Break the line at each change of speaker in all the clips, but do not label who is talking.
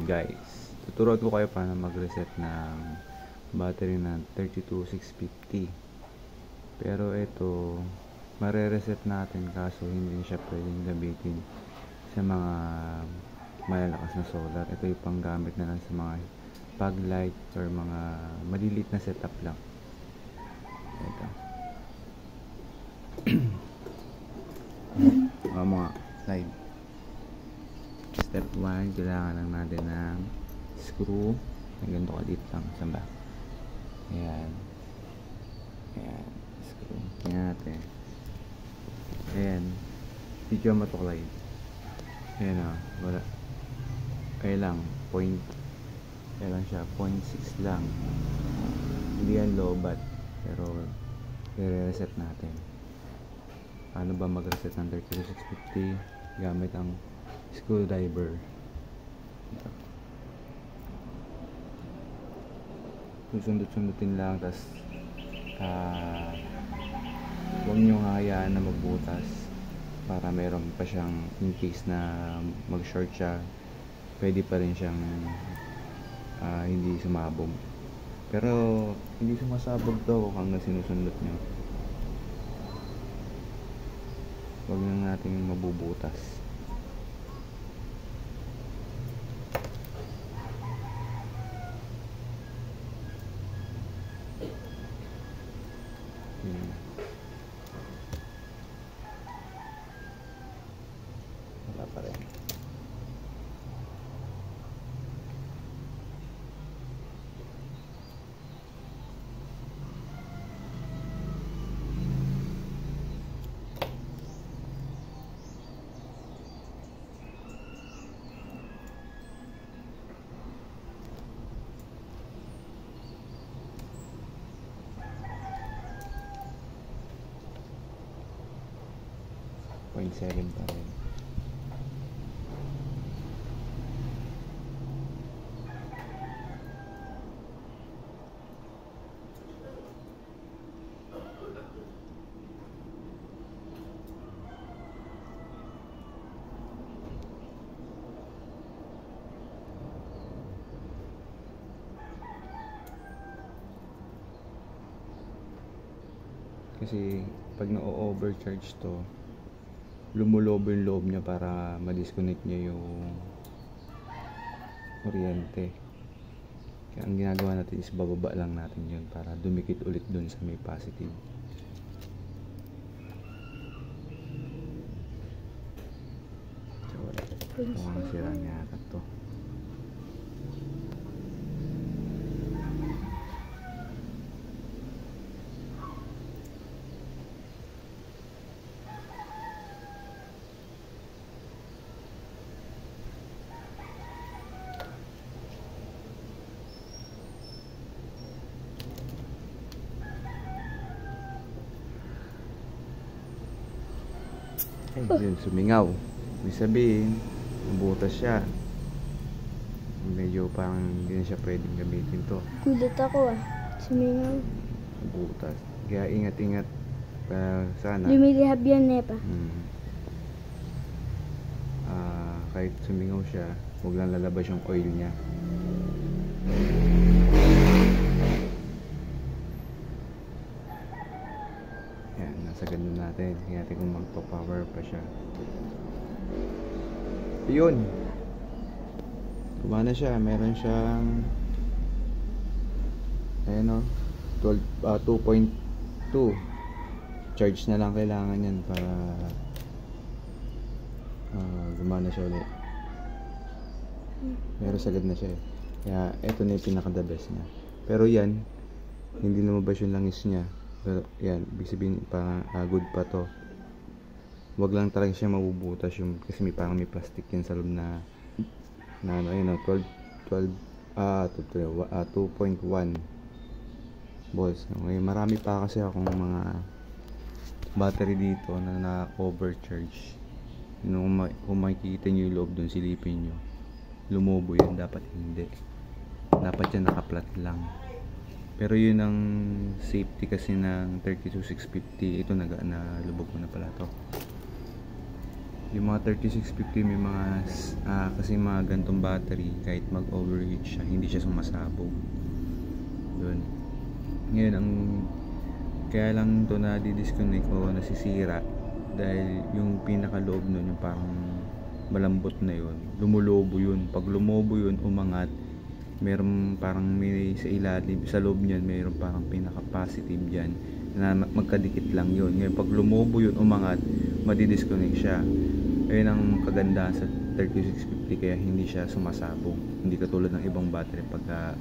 guys, tuturuan ko kayo paano mag-reset ng battery ng 32650. Pero ito, mare-reset natin kaso hindi siya pwedeng gamitin sa mga malalakas na solar. Ito yung panggamit na lang sa mga fog light or mga maliliit na setup lang. Ito. Mga slide. Step 1, kailangan lang natin ng screw na ganito kalit lang sa back. Ayan. Ayan. Screw natin. Ayan. Hindi ko matuklay. Ayan o. Wala. Kaya lang. Point. Kaya lang siya. 0.6 lang. Hindi yan lobat. Pero i-reset natin. Paano ba mag-reset ng 32650 gamit ang screwdriver? Ito. Susundot-sundutin lang, tas huwag nyo hayaan na magbutas para meron pa siyang, in case na mag short siya, pwede pa rin siyang hindi sumabog. Pero hindi sumasabog daw hanggang sinusundot nyo. Huwag lang natin mabubutas. Wala pa rin. .7 pa rin. Kasi pag na-overcharge to, lumulobo yung loob niya para ma-disconnect niya yung kuryente. Kaya ang ginagawa natin is bababa lang natin yun para dumikit ulit dun sa may positive. So ito ang sira niya ata to. Ay, yun, sumingaw. Ibig sabihin, nabutas siya. Medyo parang hindi na siya pwedeng gamitin to.
Gulat ako sumingaw.
Nabutas. Kaya ingat-ingat sana.
Lumilihab yan, Nepa.
Kahit sumingaw siya, huwag lang lalabas yung oil niya. Sa ganun natin, tingnan natin kung magpa-power pa siya. Yun, gumana siya. Meron siyang ayan o, 2.2 charge na lang kailangan yan para gumana siya ulit. Pero sagad na siya eh. Kaya eto na yung pinaka the best niya. Pero yan, hindi lumabas yung langis niya. Pero yan, ibig sabihin good pa to. Wag lang talaga siya mabubutas yung, kasi parang may plastic yan sa loob na ano, ayun, 2.1 volts. Okay, marami pa kasi akong mga battery dito na na-overcharge. Kung makikita nyo yung loob dun, silipin nyo, lumobo yun. Dapat hindi, dapat yan naka-flat lang. Pero yun ang safety kasi ng 32650. Ito nalubog ko na pala to. Yung mga 3650 may mga kasi mga gantong battery kahit mag overheat siya hindi siya sumasabog. Yun. Ngayon ang kaya lang to na di-disconnect ko, nasisira dahil yung pinakaloob nun yung parang malambot na yun, lumulobo yun. Pag lumobo yun, umangat, meron parang may sa ilalim, sa loob niyan mayroon parang pinaka-positive diyan na magkadikit lang yun. Ngayon pag lumobo yun, umangat, madi-disconnect siya. Ayun ang kagandahan sa 3650 kaya hindi siya sumasabog. Hindi katulad ng ibang battery pagka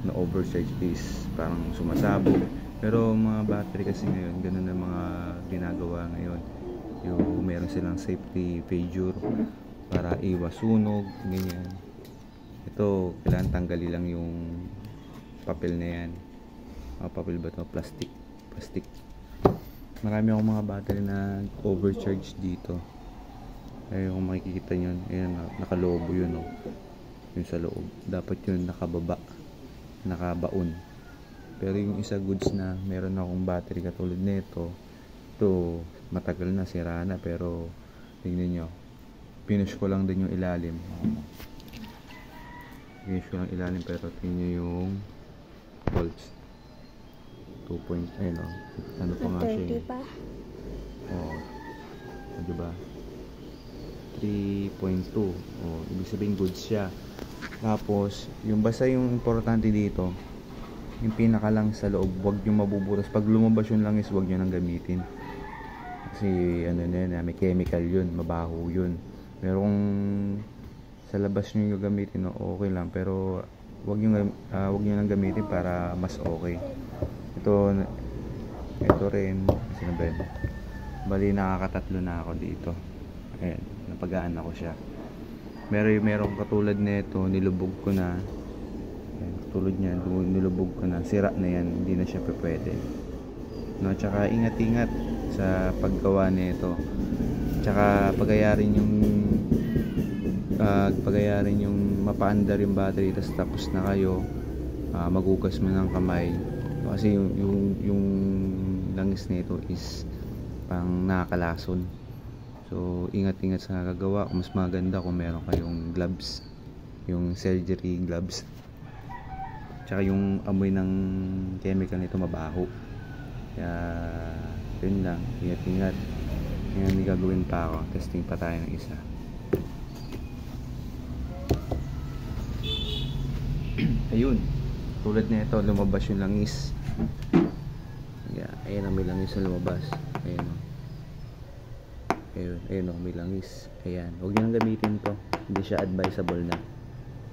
na overcharge is parang sumasabog. Pero mga battery kasi ngayon, ganun na mga ginagawa ngayon. Yung meron silang safety failure para iwas sunog, ganyan. Ito, kailangan tanggalin lang yung papel na yan. Papel ba ito? Plastic. Marami akong mga battery na overcharge dito. Ayun, kung makikita nyo, ayun, nakalobo yun, oh. Yun sa loob. Dapat yun nakababa, nakabaon. Pero yung isa goods na meron akong battery katulad nito, ito matagal na, sira na, pero tingnan nyo, pinush ko lang din yung ilalim. Pero tingnan nyo yung volts 2 point, ayun, oh. Ano pa nga siya,
30 pa.
oh, diba 3.2, oh, ibig sabihin goods siya. Tapos yung basta yung importante dito, yung pinaka lang sa loob, wag nyo mabubutas. Pag lumabas yung langis, wag nyo nang gamitin. Kasi ano na yun, may chemical yun, mabaho yun. Pero kung sa labas nyo yung gamitin, okay lang. Pero wag nyo nang gamitin para mas okay. Ito rin, sino ba yun? Bali nakakatatlo na ako dito. Ayan, napagaan ako siya. Merong katulad nito, nilubog ko na. Tulad niya, nilubog ko na, sira na yan, hindi na siya pwede. No, tsaka ingat-ingat sa paggawa nito. Tsaka pagayarin yung mapaandar yung battery, tapos na kayo, magugas mo ng kamay. Kasi yung langis nito is pang nakakalason. So ingat-ingat sa gagawa. Mas maganda kung meron kayong gloves, yung surgery gloves. Tsaka yung amoy ng chemical nito mabaho. Kaya yun lang, ingat-ingat. Ngayon may gagawin pa ako, testing pa tayo ng isa. Ayun, tulad na ito, lumabas yung langis. Ayan ang may langis na lumabas. Ayun may langis. Ayan, huwag nyo nang gamitin to, hindi siya advisable na.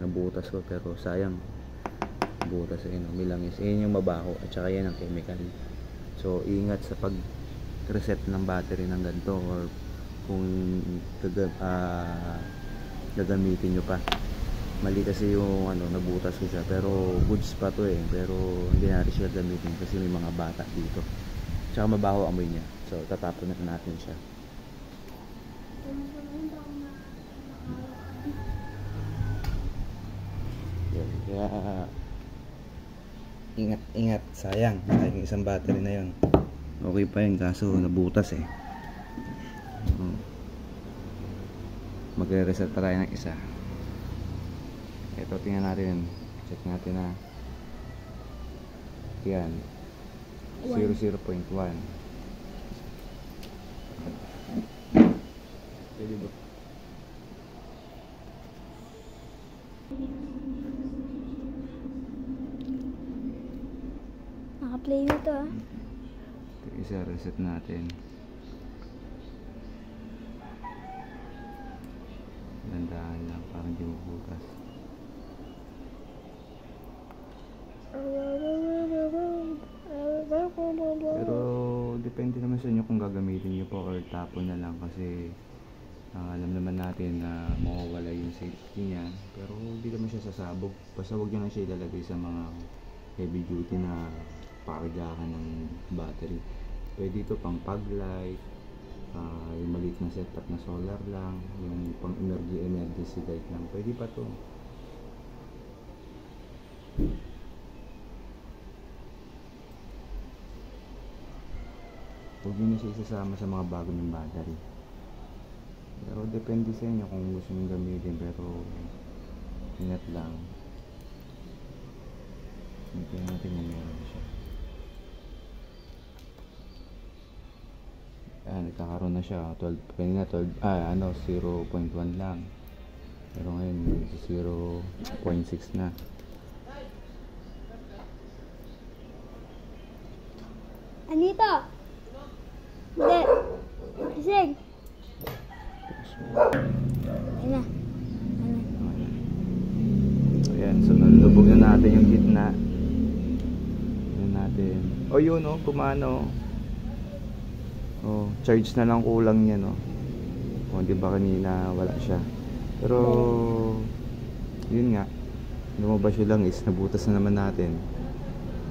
Nabutas ko pero sayang, butas. Ayun, may langis. Ayun yung mabaho at saka yan ang chemical. So ingat sa pag reset ng battery ng ganito, or kung gagamitin nyo pa. Mali kasi yung nabutas ko siya, pero goods pa to pero hindi natin siya gamitin kasi may mga bata dito. Tsaka mabaho amoy niya, so tatapon na natin siya. Kaya ingat, sayang yung isang battery na yun. Okay pa yun, kaso nabutas magre-reset pa tayo ng isa. Ito, tingnan natin, check natin na yan 0.1. Pwede ba?
Naka-play na to
Isa reset natin. Dandahan lang, parang di mabutas. Pero depende naman sa inyo kung gagamitin nyo po or tapon na lang, kasi alam naman natin na mawawala yung safety niya. Pero hindi naman siya sasabog. Basta huwag nyo lang siya ilalagay sa mga heavy duty na pakargahan ng battery. Pwede ito pang pag light, yung maliit na setup na solar lang, yung pang emergency light lang, pwede pa to. Huwag nyo na siya isasama sa mga bago ng battery. Pero depende sa inyo kung gusto nyo gamitin, pero ingat lang. Hindi natin na meron siya. Nagkakaroon na siya 12, kanina 12, 0.1 lang, pero ngayon 0.6 na.
Anito! Hindi! Isig! Ayun na.
Ayan, so nalulubog na natin yung gitna. Ayan natin. O yun o, gumano. Oh, charge na lang kulang yan, no. Oh, di ba kanina wala siya. Pero yun nga. Lumabas yung langis, nabutas na naman natin.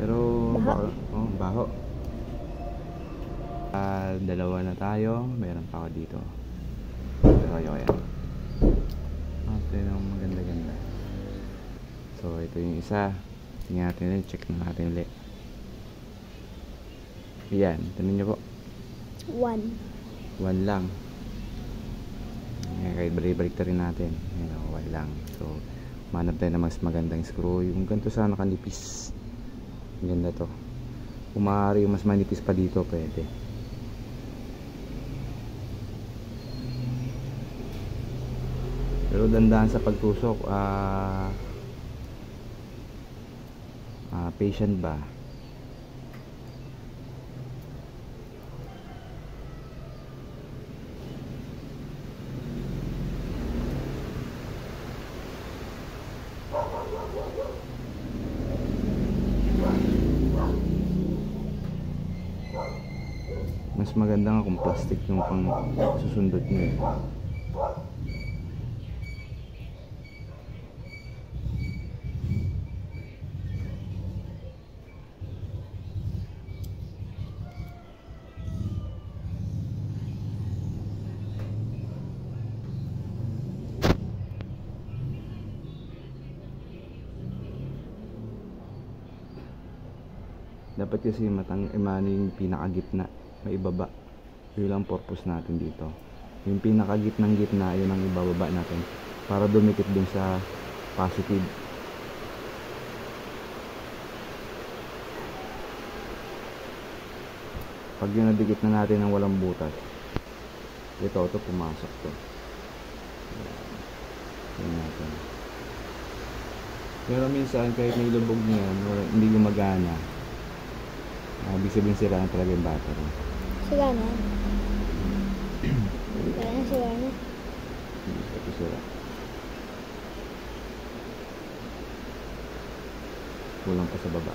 Pero
Baho.
baho. Dalawa na tayo. Meron pa ako dito. Pero ayan. Okay, maganda-ganda. So ito yung isa. Tingnan natin ulit, check na natin ulit. Ayan, tingnan nyo po.
1.
1 lang. Kahit balik-balik rin natin. Ayan, okay lang. So, manap tayo na mas magandang screw. Yung ganito sana kanipis. Ganda to. Kung maaari yung mas manipis pa dito, pwede. Pero dandahan sa pagtusok. Patient ba? Mas maganda nga kung plastic yung pang susundot nyo eh. Dapat kasi imano yung pinakagitna, may ibaba. Yun lang purpose natin dito. Yung pinakagitnang gitna, yun ang ibababa natin para dumikit dun sa positive. Pag yun nadikit na natin ng walang butas, ito pumasok to. Yan natin. Pero minsan kahit may lubog niyan, hindi gumagana. Ibig sabihin sila na talaga yung battery.
Sila na. Sila na.
Ito sila. Kulang pa sa baba.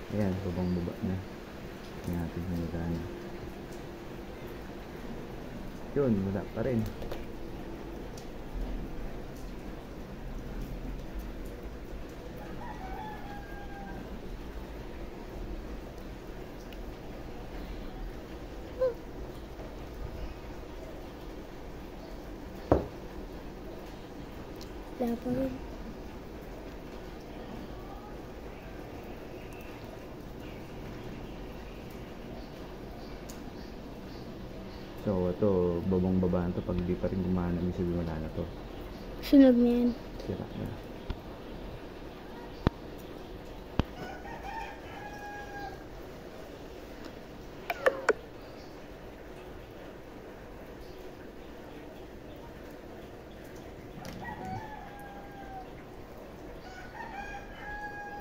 Ayan, babang baba na. Tingnan natin kung magkano. Yun, wala pa rin.
Wala pa rin.
So, ito, babang baba na to. Pag di pa rin gumana, may sabi wala na to.
Sunog na yan.
Sira na.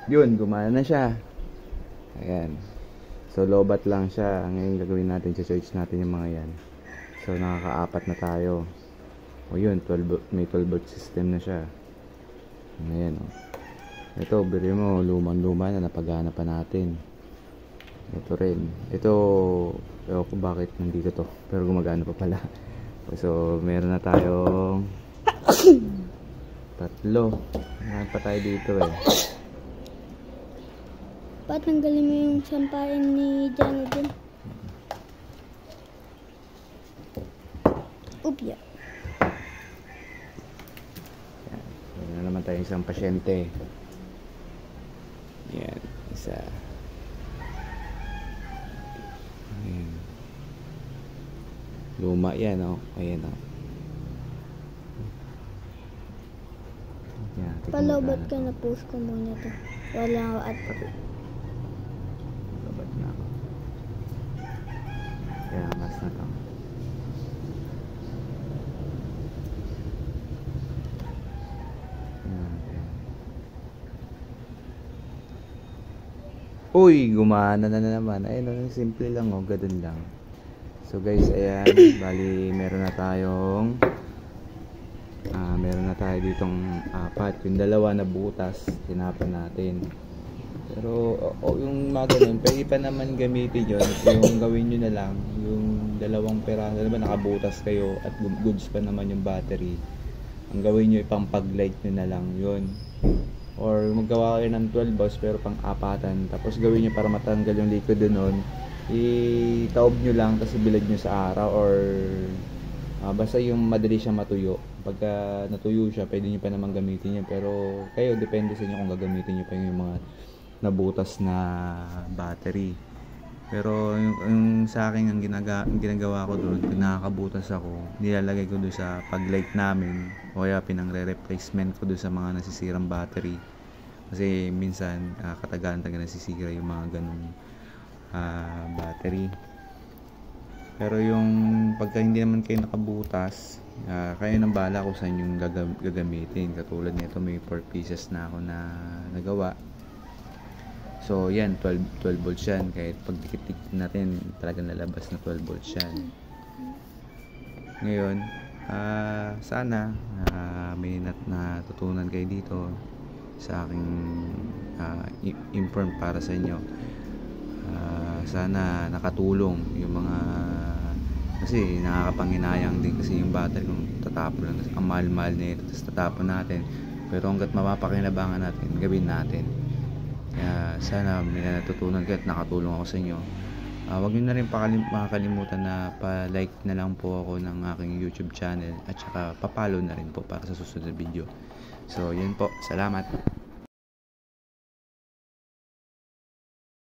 Yun, gumana na siya. Ayan. So, lobat lang siya. Ngayon gagawin natin, charge natin yung mga yan. So, nakaka-4 na tayo. O yun, may 12 volt system na siya. Ayan, o. Ito, bili mo, lumang-luma na, napagana pa natin. Ito rin. Ito, ewan ko bakit nandito to. Pero gumagana pa pala. So, meron na tayong 3. Meron pa tayo dito eh.
Patanggalin mo yung sampain ni Jana dun. Upya.
Yan. Yan na naman tayo isang pasyente. Yan. Isa. Ayan. Luma yan, oh. Ayan, oh. Yan.
Palobat ka na, post ko muna to. Wala at
Palobat na ako. Kaya mas na to. Uy, gumana na naman. Ayun, simple lang, oh, ganun lang. So guys, ayan, bali meron na tayo ditong apat. Yung dalawa na butas, tinapan natin. Pero yung mga ganun, pwede pa naman gamitin yun. Yung gawin nyo na lang, yung dalawang peraso, diba nakabutas kayo at goods pa naman yung battery. Ang gawin nyo, ipang-pag-light nyo na lang yun. Or maggawa kayo ng 12 volts pero pang-apatan. Tapos gawin nyo para matanggal yung liquid doon. Itaob nyo lang, tapos ibilad nyo sa araw or basta yung madali siya matuyo. Pagka natuyo siya, pwede nyo pa naman gamitin yan. Pero kayo, depende sa inyo kung gagamitin nyo pa yung mga nabutas na battery. Pero yung sa akin, ang ginagawa ko doon, pag nakakabutas ako, nilalagay ko doon sa pag-light namin o kaya pinang-replacement ko doon sa mga nasisirang battery. Kasi minsan, katagalan-tagal nasisira yung mga ganun battery. Pero yung pagka hindi naman kayo nakabutas, kayo nang bahala kung saan yung gagamitin. Katulad nito, may 4 pieces na ako na nagawa. So yan, 12 volts yan. Kahit pag dikit-dikit natin, talagang lalabas na 12 volts yan. Ngayon, sana may natutunan kayo dito sa aking inform para sa inyo. Sana nakatulong yung mga, kasi nakakapanghinayang din kasi yung battery kung tatapon lang, ang mahal-mahal na ito tapos tatapon natin, pero hanggat mapapakinabangan natin, gawin natin. Kaya sana may natutunan kayo at nakatulong ako sa inyo. Huwag nyo na rin makakalimutan na pa-like na lang po ako ng aking YouTube channel at saka pa-follow na rin po para sa susunod na video. So yun po, salamat.